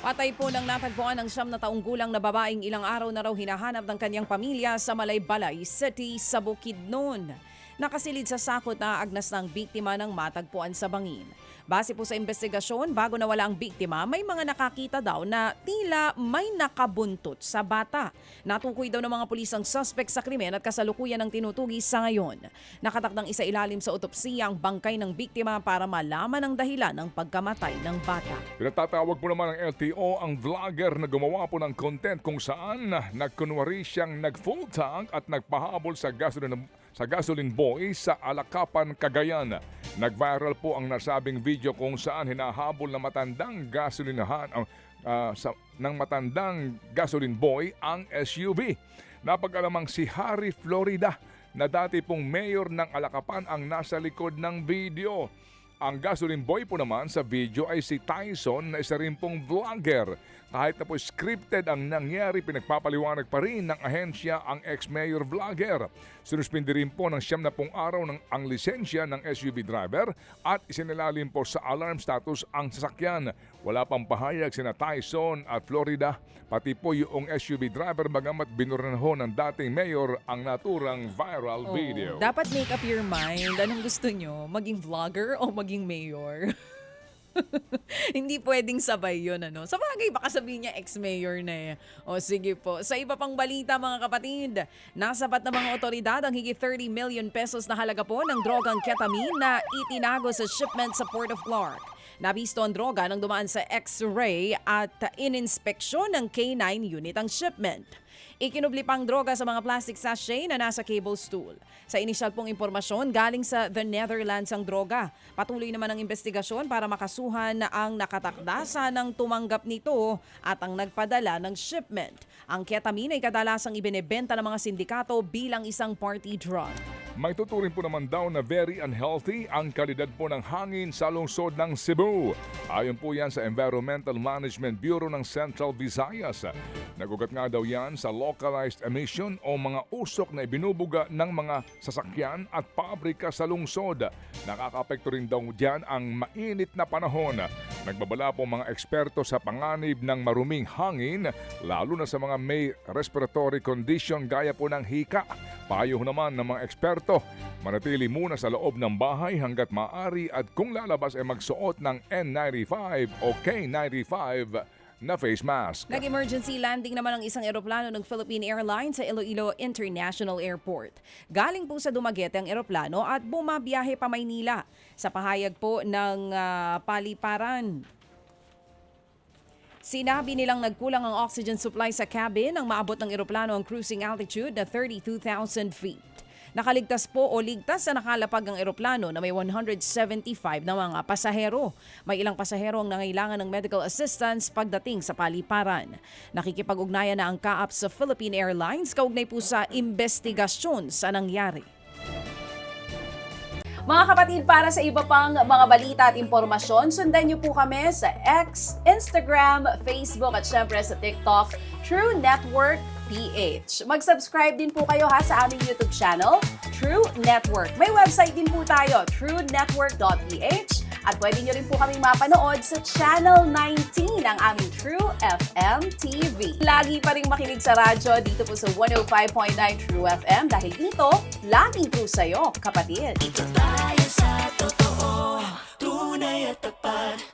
Patay po nang natagpuan ng 9 gulang na babaeng ilang araw na raw hinahanap ng kanyang pamilya sa Malaybalay City sa Bukidnon. Nakasilid sa sakot na agnas ng biktima ng matagpuan sa bangin. Base po sa investigasyon, bago nawala ang biktima, may mga nakakita daw na tila may nakabuntot sa bata. Natukoy daw ng mga pulis ang suspect sa krimen at kasalukuyan ng tinutugis sa ngayon. Nakatakdang isailalim sa otopsiya ang bangkay ng biktima para malaman ang dahilan ng pagkamatay ng bata. Pinatatawag po naman ng LTO ang vlogger na gumawa po ng content kung saan nagkunwari siyang nag-full tank at nagpahabol sa gasoline boy sa Alakapan, Cagayan. Nag-viral po ang nasabing video kung saan hinahabol ng matandang gasoline boy ang SUV. Napag-alamang si Harry Florida na dati pong mayor ng Alakapan ang nasa likod ng video. Ang gasoline boy po naman sa video ay si Tyson na isa rin pong vlogger. Kahit na po scripted ang nangyari, pinagpapaliwanag pa rin ng ahensya ang ex-mayor vlogger. Sinuspindi rin po ng 70 araw ang lisensya ng SUV driver at isinilalim po sa alarm status ang sasakyan. Wala pang pahayag sina Tyson at Florida, pati po yung SUV driver bagamat binuranaho ng dating mayor ang naturang viral video. Dapat make up your mind. Anong gusto nyo? Maging vlogger o maging mayor? Hindi pwedeng sabay yun, ano? Sa bagay, baka sabihin niya ex-mayor na eh. O sige po. Sa iba pang balita, mga kapatid, nasapat ng mga otoridad ang higit 30 million pesos na halaga po ng drogang ketamine na itinago sa shipment sa Port of Clark. Nabisto ang droga nang dumaan sa X-ray at ininspeksyon ng K9 unit ang shipment. Ikinubli pang droga sa mga plastic sachet na nasa cable stool. Sa inisyal pong impormasyon, galing sa the Netherlands ang droga. Patuloy naman ang investigasyon para makasuhan ang nakatakdasa ng tumanggap nito at ang nagpadala ng shipment. Ang ketamine ay kadalasang ibinebenta ng mga sindikato bilang isang party drug. May tuturing po naman daw na very unhealthy ang kalidad po ng hangin sa lungsod ng Cebu. Ayon po yan sa Environmental Management Bureau ng Central Visayas. Nagugat nga daw yan sa localized emission o mga usok na ibinubuga ng mga sasakyan at pabrika sa lungsod. Nakakaapekto rin daw diyan ang mainit na panahon. Nagbabala po mga eksperto sa panganib ng maruming hangin, lalo na sa mga may respiratory condition gaya po ng hika. Payo naman ng mga eksperto, manatili muna sa loob ng bahay hanggat maaari at kung lalabas ay magsuot ng N95 o K95 na face mask. Nag-emergency landing naman ang isang eroplano ng Philippine Airlines sa Iloilo International Airport. Galing po sa Dumaguete ang eroplano at bumabiyahe pa Maynila. Sa pahayag po ng paliparan, sinabi nilang nagkulang ang oxygen supply sa cabin nang maabot ng eroplano ang cruising altitude na 32,000 feet. Nakaligtas po o ligtas na nakalapag ang eroplano na may 175 na mga pasahero. May ilang pasahero ang nangailangan ng medical assistance pagdating sa paliparan. Nakikipag-ugnayan na ang CAAP sa Philippine Airlines kaugnay po sa investigasyon sa nangyari. Mga kapatid, para sa iba pang mga balita at impormasyon, sundan niyo po kami sa X, Instagram, Facebook at syempre sa TikTok, True Network PH. Mag-subscribe din po kayo sa aming YouTube channel, True Network. May website din po tayo, truenetwork.ph at pwede nyo rin po kaming mapanood sa Channel 19 ng aming True FM TV. Lagi pa rin makinig sa radyo dito po sa 105.9 True FM dahil dito, laging true sa'yo, kapatid. Dito tayo sa totoo, tunay at tapat.